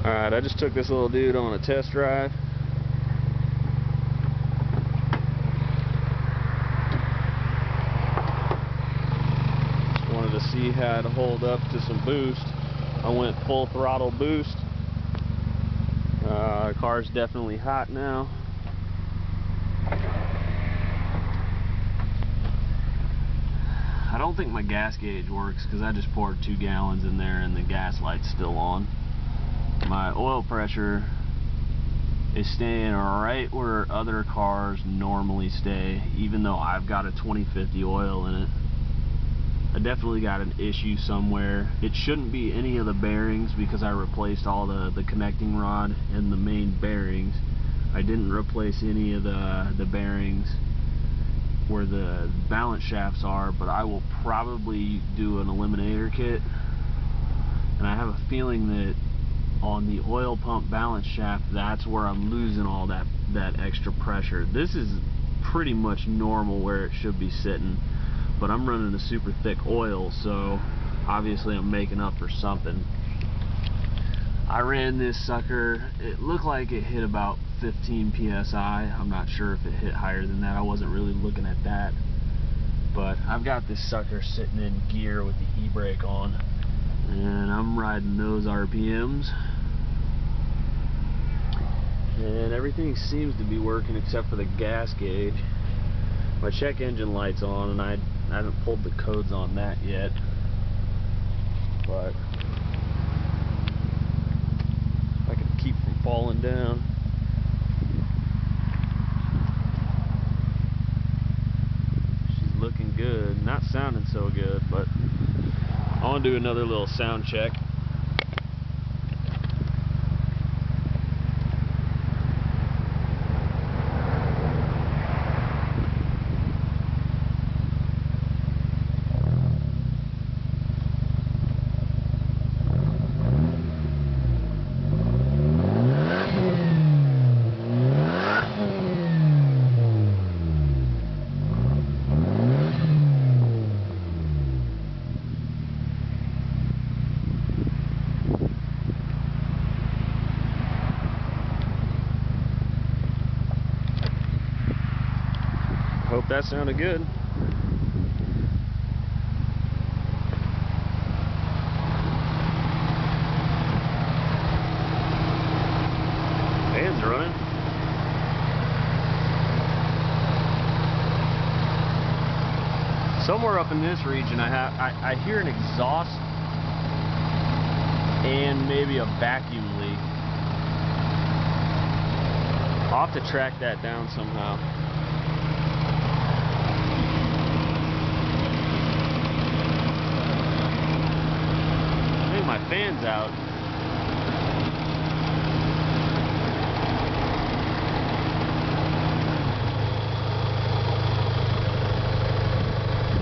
Alright, I just took this little dude on a test drive. Just wanted to see how it'd hold up to some boost. I went full throttle boost. The car's definitely hot now. I don't think my gas gauge works because I just poured 2 gallons in there and the gas light's still on. My oil pressure is staying right where other cars normally stay, even though I've got a 2050 oil in it. I definitely got an issue somewhere. It shouldn't be any of the bearings because I replaced all the connecting rod and the main bearings. I didn't replace any of the bearings where the balance shafts are, but I will probably do an eliminator kit. And I have a feeling that on the oil pump balance shaft, that's where I'm losing all that extra pressure. This is pretty much normal where it should be sitting, but I'm running a super thick oil, so obviously I'm making up for something. I ran this sucker, it looked like it hit about 15 psi. I'm not sure if it hit higher than that. I wasn't really looking at that, but I've got this sucker sitting in gear with the e-brake on, and I'm riding those RPMs, and everything seems to be working except for the gas gauge. My check engine light's on, and I haven't pulled the codes on that yet, but I can keep from falling down. She's looking good, not sounding so good, but I want to do another little sound check. Hope that sounded good. Fan's running. Somewhere up in this region I hear an exhaust and maybe a vacuum leak. I'll have to track that down somehow. My fan's out.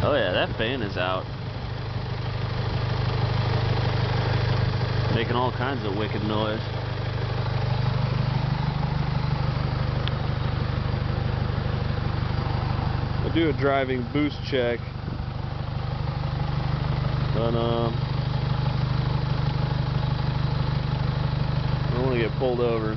Oh yeah, that fan is out. Making all kinds of wicked noise. I'll do a driving boost check. But I don't want to get pulled over.